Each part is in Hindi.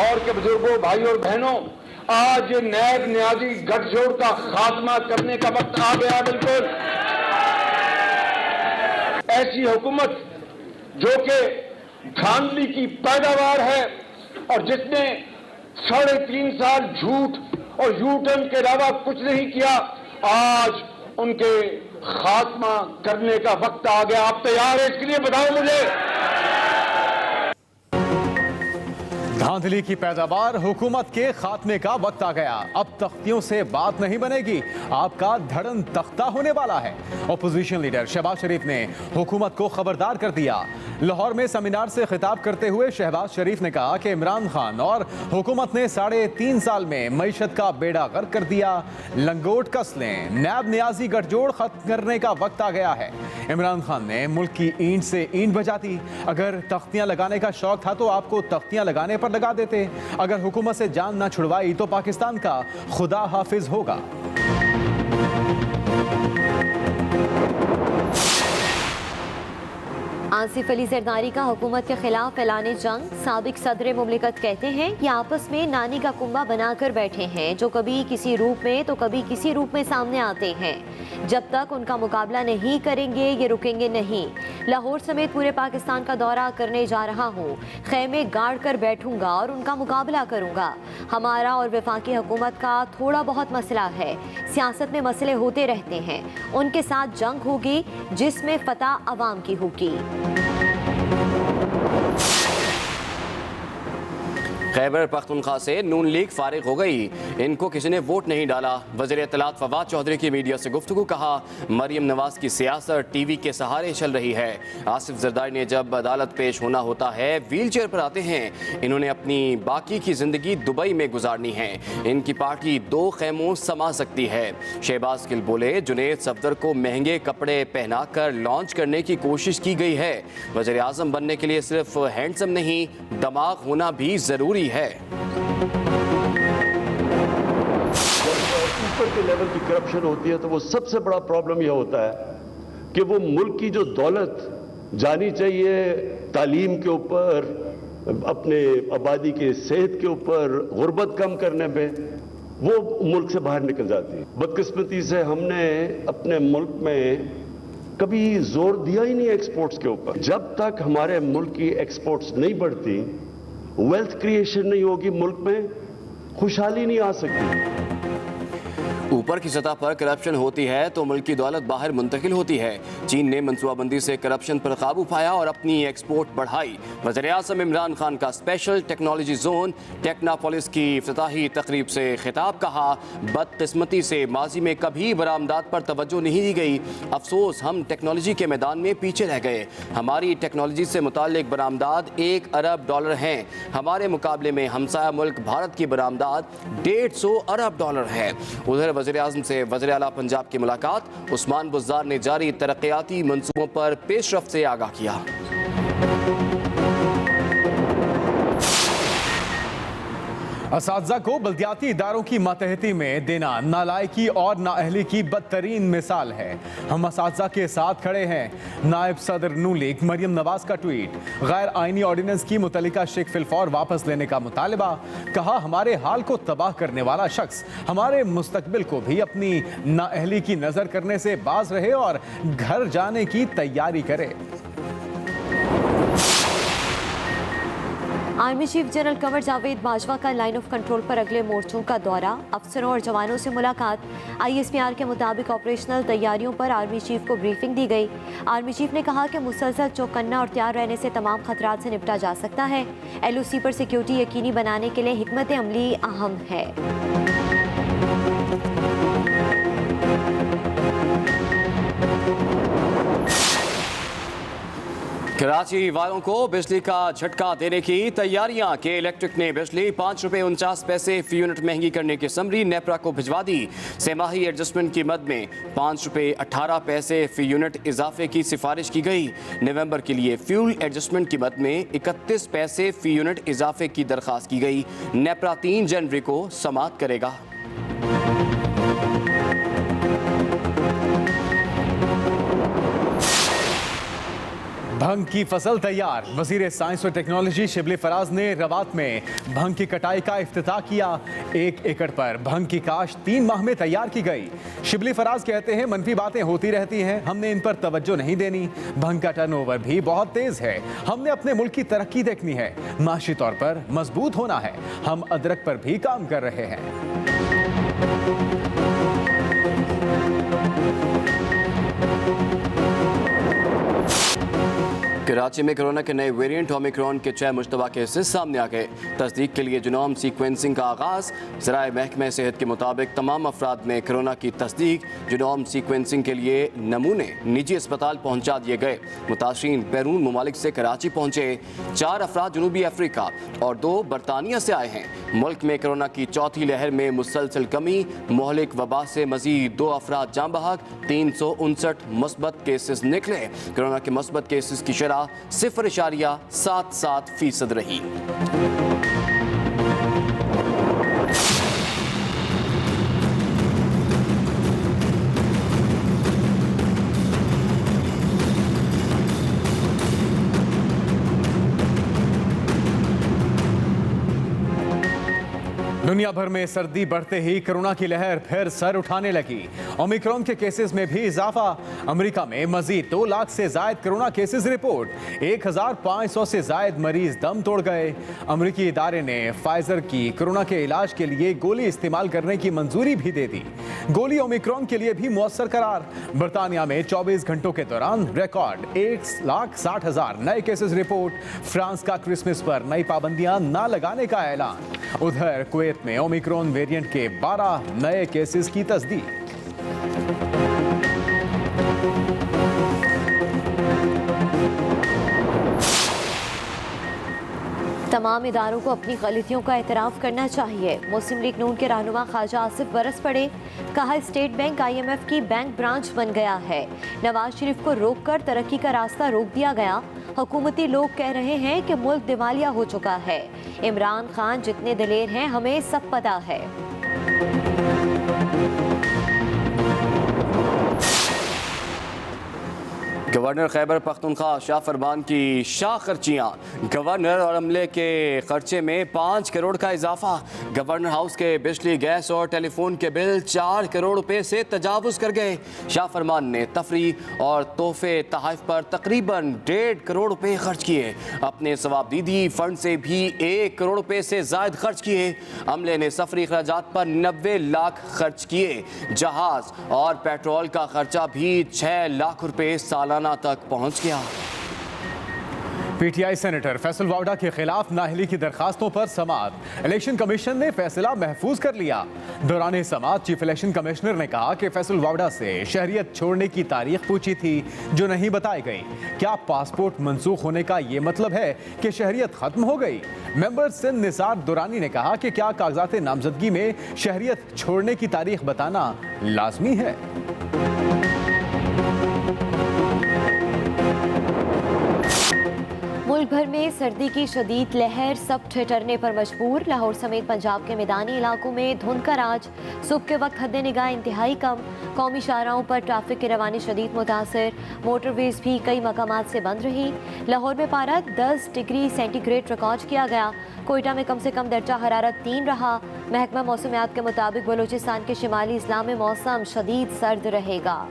लाहौर के बुजुर्गों, भाई और बहनों, आज नैब न्याजी गठजोड़ का खात्मा करने का वक्त आ गया। बिल्कुल ऐसी हुकूमत जो कि धांधली की पैदावार है और जिसने 3.5 साल झूठ और यू टर्न के अलावा कुछ नहीं किया, आज उनके खात्मा करने का वक्त आ गया। आप तैयार हैं इसके लिए? बताओ मुझे। धांधली की पैदावार, हुकूमत के खात्मे का वक्त आ गया। अब तख्तियों से बात नहीं बनेगी, आपका धड़न तख्ता होने वाला है। ओपोजिशन लीडर शहबाज शरीफ ने हुकूमत को खबरदार कर दिया। लाहौर में सेमिनार से खिताब करते हुए शहबाज शरीफ ने कहा कि इमरान खान और हुकूमत ने 3.5 साल में मईशत का बेड़ा गर्क कर दिया। लंगोट कस लें, नैब न्याजी गठजोड़ खत्म करने का वक्त आ गया है। इमरान खान ने मुल्क की ईंट से ईंट बजा दी। अगर तख्तियां लगाने का शौक था तो आपको तख्तियां लगाने पर लगा देते। अगर हुकूमत से जान ना छुड़वाई तो पाकिस्तान का खुदा हाफिज होगा। आसिफ अली जरदारी का हुकूमत के खिलाफ ऐलाने जंग। साबिक सदर मुमलिकत कहते हैं ये आपस में नानी का कुंबा बनाकर बैठे हैं, जो कभी किसी रूप में तो कभी किसी रूप में सामने आते हैं। जब तक उनका मुकाबला नहीं करेंगे ये रुकेंगे नहीं। लाहौर समेत पूरे पाकिस्तान का दौरा करने जा रहा हूँ। खैमे गाड़ कर बैठूंगा और उनका मुकाबला करूंगा। हमारा और वफाकी हुकूमत का थोड़ा बहुत मसला है। सियासत में मसले होते रहते हैं, उनके साथ जंग होगी जिसमें फतह अवाम की होगी। खैबर पख्तूनख्वा से नून लीग फारिग हो गई, इनको किसी ने वोट नहीं डाला। वज़ीर इत्तलात फवाद चौधरी की मीडिया से गुफ्तगू, कहा मरियम नवाज की सियासत टीवी के सहारे चल रही है। आसिफ जरदारी ने जब अदालत पेश होना होता है व्हील चेयर पर आते हैं। इन्होंने अपनी बाकी की जिंदगी दुबई में गुजारनी है। इनकी पार्टी 2 खैमों समा सकती है। शहबाज गिल बोले जुनेद सफदर को महंगे कपड़े पहनाकर लॉन्च करने की कोशिश की गई है। वज़ीर आज़म बनने के लिए सिर्फ हैंडसम नहीं, दिमाग होना भी जरूरी है। ऊपर के लेवल की करप्शन होती है तो वो सबसे बड़ा प्रॉब्लम यह होता है कि वो मुल्क की जो दौलत जानी चाहिए तालीम के ऊपर, अपने आबादी के सेहत के ऊपर, गुर्बत कम करने पे, वो मुल्क से बाहर निकल जाती है। बदकिस्मती से हमने अपने मुल्क में कभी जोर दिया ही नहीं एक्सपोर्ट्स के ऊपर। जब तक हमारे मुल्क की एक्सपोर्ट्स नहीं बढ़ती, वेल्थ क्रिएशन नहीं होगी, मुल्क में खुशहाली नहीं आ सकती। ऊपर की सतह पर करप्शन होती है तो मुल्क की दौलत बाहर मुंतकिल होती है। चीन ने मनसूबाबंदी से करप्शन पर काबू पाया और अपनी एक्सपोर्ट बढ़ाई। वज़ीर-ए-आज़म इमरान खान का स्पेशल टेक्नोलॉजी जोन टेक्नोपोलिस की इफ्तिताही तकरीब से खिताब, कहा बदकिस्मती से माजी में कभी बरामदात पर तवज्जो नहीं दी गई। अफसोस हम टेक्नोलॉजी के मैदान में पीछे रह गए। हमारी टेक्नोलॉजी से मुताल्लिक बरामदात $1 अरब हैं। हमारे मुकाबले में हमसाया मुल्क भारत की बरामदात $150 अरब है। उधर वज़ीर-ए-आज़म से वज़ीर आला पंजाब की मुलाकात, उस्मान बुज़दार ने जारी तरक्याती मंसूबों पर पेशरफ्त से आगाह किया। असातिज़ा को बल्दियाती इदारों की मातहती में देना नालायकी और नाअहली की बदतरीन मिसाल है। हम असातिज़ा के साथ खड़े हैं। नायब सदर नून लीग मरियम नवाज का ट्वीट, गैर आइनी ऑर्डिनेंस की मुतल्लिका शेख फिलफौर वापस लेने का मुतालबा। कहा हमारे हाल को तबाह करने वाला शख्स हमारे मुस्तकबिल को भी अपनी नाअहली की नजर करने से बाज रहे और घर जाने की तैयारी करे। Army chief general Kanwar Javed Bajwa का लाइन ऑफ कंट्रोल पर अगले मोर्चों का दौरा, अफसरों और जवानों से मुलाकात। ISPR के मुताबिक ऑपरेशनल तैयारियों पर आर्मी चीफ को ब्रीफिंग दी गई। आर्मी चीफ ने कहा कि मुसलसल चौकन्ना और तैयार रहने से तमाम खतरात से निपटा जा सकता है। LOC पर सिक्योरिटी यकीनी बनाने के लिए हिकमत अमली अहम है। कराची वालों को बिजली का झटका देने की तैयारियां के इलेक्ट्रिक ने बिजली ₹5.49 फी यूनिट महंगी करने की समरी नेपरा को भिजवा दी। सेमाही एडजस्टमेंट की मद में ₹5.18 फी यूनिट इजाफे की सिफारिश की गई। नवंबर के लिए फ्यूल एडजस्टमेंट की मद में 31 पैसे फी यूनिट इजाफे की दरख्वास्त की गई। नेपरा 3 जनवरी को समाअत करेगा। भंग की फसल तैयार। वजीर साइंस और टेक्नोलॉजी शिबली फराज ने रवात में भंग की कटाई का इफ्तिताह किया। 1 एकड़ पर भंग की काश्त 3 माह में तैयार की गई। शिबली फराज कहते हैं मनफी बातें होती रहती हैं, हमने इन पर तवज्जो नहीं देनी। भंग का टर्नओवर भी बहुत तेज है, हमने अपने मुल्क की तरक्की देखनी है, माशी तौर पर मजबूत होना है। हम अदरक पर भी काम कर रहे हैं। कराची में कोरोना के नए वेरिएंट ओमिक्रॉन के 6 मुश्तबा केसेस सामने आ गए। तस्दीक के लिए जीनोम सीक्वेंसिंग का आगाज। ज़राए महकमे सेहत के मुताबिक तमाम अफराद में कोरोना की तस्दीक। जीनोम सीक्वेंसिंग के लिए नमूने निजी अस्पताल पहुंचा दिए गए। मुतासरीन बैरून ममालिक से कराची पहुंचे। 4 अफराद जनूबी अफ्रीका और 2 बरतानिया से आए हैं। मुल्क में कोरोना की चौथी लहर में मुसलसल कमी। मोहलिक वबा से मजीद 2 अफराद जाँ बहक। 359 मुस्बत केसेस निकले। कोरोना के मुस्बत केसेस की शरह 0.77% रही। दुनिया भर में सर्दी बढ़ते ही कोरोना की लहर फिर सर उठाने लगी। ओमिक्रॉन के केसेस में भी इजाफा। अमेरिका में मजीद 2 लाख से जायद कोरोना केसेस रिपोर्ट। 1500 से जायद मरीज दम तोड़ गए। अमेरिकी इदारे ने फाइजर की कोरोना के इलाज के लिए गोली इस्तेमाल करने की मंजूरी भी दे दी। गोली ओमिक्रॉन के लिए भी मुअस्सर करार। बरतानिया में 24 घंटों के दौरान रिकॉर्ड 1,60,000 नए केसेस रिपोर्ट। फ्रांस का क्रिसमस पर नई पाबंदियां न लगाने का ऐलान। उधर कुवैत में ओमिक्रॉन वेरिएंट के 12 नए केसेस की तस्दीक। तमाम इदारों को अपनी गलतियों का एतराफ़ करना चाहिए। मुस्लिम लीग नून के रहनुमा ख्वाजा आसिफ बरस पड़े। कहा स्टेट बैंक IMF की बैंक ब्रांच बन गया है। नवाज शरीफ को रोककर तरक्की का रास्ता रोक दिया गया। हुकूमती लोग कह रहे हैं कि मुल्क दिवालिया हो चुका है। इमरान खान जितने दिलेर हैं हमें सब पता है। गवर्नर खैबर पख्तूनख्वा शाह फरमान की शाह खर्चियाँ। गवर्नर और अमले के खर्चे में 5 करोड़ का इजाफा। गवर्नर हाउस के बिजली, गैस और टेलीफोन के बिल 4 करोड़ रुपए से तजावुज़ कर गए। शाह फरमान ने तफरी और तोहफे तहफ़ पर तकरीबन 1.5 करोड़ रुपए खर्च किए। अपने सवाबदीदी फंड से भी 1 करोड़ रुपए से ज़ायद खर्च किए। अमले ने सफरी अखराजात पर 90 लाख खर्च किए। जहाज़ और पेट्रोल का खर्चा भी 6 लाख रुपए सालाना तक पहुंच गया। PTI सेनेटर फैसल वावडा के खिलाफ नाअहली की दरखास्तों पर समाअत। इलेक्शन कमीशन ने फैसला महफूज कर लिया। दौरान समाअत चीफ इलेक्शन कमिश्नर ने कहा कि फैसल वावडा से शहरियत छोड़ने की तारीख पूछी थी जो नहीं बताई गई। क्या पासपोर्ट मंसूख होने का ये मतलब है कि शहरियत खत्म हो गई? मेंबर सिंध निसार दुरानी ने कहा कि क्या कागजात नामजदगी में शहरियत छोड़ने की तारीख बताना लाजमी है? मुल्क भर में सर्दी की शदीद लहर, सब ठिठुरने पर मजबूर। लाहौर समेत पंजाब के मैदानी इलाकों में धुंध का राज। सुबह के वक्त हद निगाह इंतहाई कम। कौमी शाहराहों पर ट्रैफिक की रवानी शदीद मुतासर। मोटरवेज भी कई मकामात से बंद रही। लाहौर में पारा 10 डिग्री सेंटीग्रेड रिकॉर्ड किया गया। कोयटा में कम से कम दर्जा हरारत 3 रहा। महकमा मौसमियात के मुताबिक बलूचिस्तान के शिमाली इजला में मौसम शदीद सर्द रहेगा।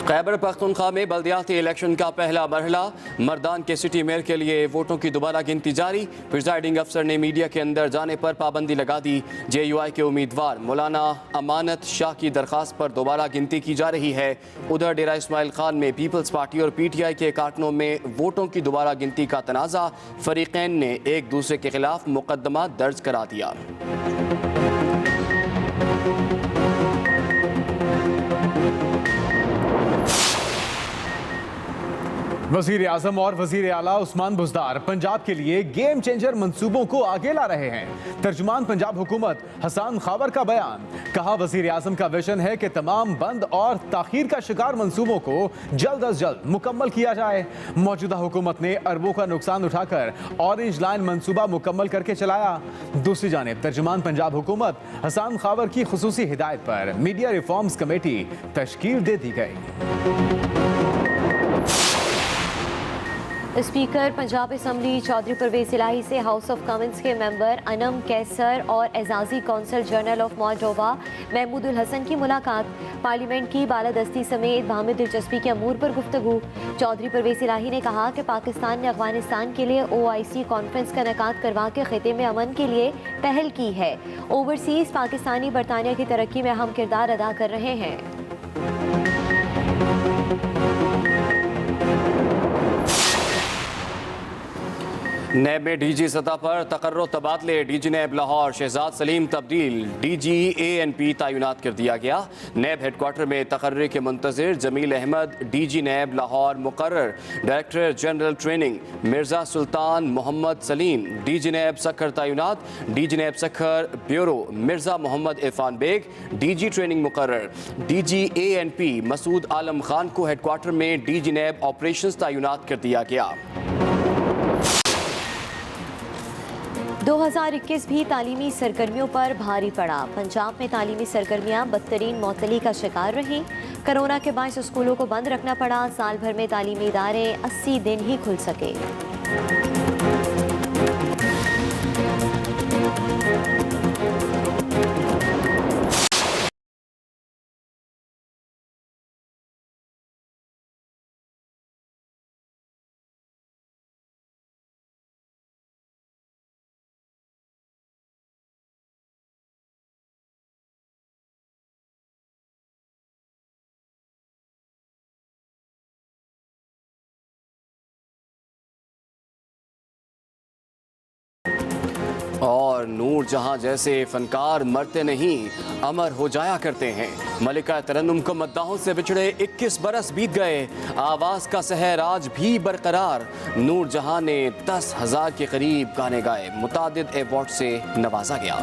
खैबर पख्तूनख्वा में बल्दियाती इलेक्शन का पहला मरहला। मर्दान के सिटी मेयर के लिए वोटों की दोबारा गिनती जारी। प्रिजाइडिंग अफसर ने मीडिया के अंदर जाने पर पाबंदी लगा दी। JUI के उम्मीदवार मौलाना अमानत शाह की दरखास्त पर दोबारा गिनती की जा रही है। उधर डेरा इस्माइल खान में पीपल्स पार्टी और PTI के कारकुनों में वोटों की दोबारा गिनती का तनाज़ा। फरीकैन ने एक दूसरे के खिलाफ मुकदमा दर्ज करा दिया। वजीर आजम और वजीर आला उस्मान बुज़दार पंजाब के लिए गेम चेंजर मंसूबों को आगे ला रहे हैं। तर्जुमान पंजाब हुकूमत हसन खावर का बयान, कहा वजीर आजम का विजन है कि तमाम बंद और ताखीर का शिकार मंसूबों को जल्द अज जल्द मुकम्मल किया जाए। मौजूदा हुकूमत ने अरबों का नुकसान उठाकर ऑरेंज लाइन मंसूबा मुकम्मल करके चलाया। दूसरी जानिब तर्जुमान पंजाब हुकूमत हसन खावर की खुसूसी हिदायत पर मीडिया रिफॉर्म्स कमेटी तश्कील दे दी गई। स्पीकर पंजाब असम्बली चौधरी परवेज इलाही से हाउस ऑफ कॉमन्स के मेंबर अनम कैसर और एजाजी consul general of Moldova Mahmudul Hasan की मुलाकात, पार्लियामेंट की बालादस्ती समेत बाहमी दिलचस्पी के अमूर पर गुफ्तगू। चौधरी परवेज इलाही ने कहा कि पाकिस्तान ने अफगानिस्तान के लिए OIC कॉन्फ्रेंस का इनेकाद करवा के खिते में अमन के लिए पहल की है। ओवरसीज पाकिस्तानी बरतानिया की तरक्की में अहम किरदार अदा कर रहे हैं। नैब में DG सतह पर तकर्रो तबादले, DG नैब लाहौर शहजाद सलीम तब्दील, DG ANP तैनात कर दिया गया। नैब हेडक्वार्टर में तकर्रे के मुंतज़िर जमील अहमद DG नैब लाहौर मुकर्रर। Director general training Mirza Sultan Mohammad Saleem DG NAB Sukkur तैनात। DG NAB Sukkur bureau Mirza Mohammad Irfan Baig DG training मुकर्रर। DG ANP मसूद आलम खान को हेडक्वार्टर में DG नैब ऑपरेशंस तैनात कर दिया गया। 2021 भी तालीमी सरगर्मियों पर भारी पड़ा। पंजाब में तालीमी सरगर्मियां बदतरीन मौतली का शिकार रहीं। कोरोना के बायस स्कूलों को बंद रखना पड़ा। साल भर में तालीमी इदारे 80 दिन ही खुल सके। और नूर जहां जैसे फनकार मरते नहीं अमर हो जाया करते हैं। मलिका तरन्नुम को मद्दाहों से बिछड़े 21 बरस बीत गए, आवाज़ का सहर आज भी बरकरार। नूर जहां ने 10,000 के करीब गाने गाए, मुतादिद अवार्ड से नवाजा गया।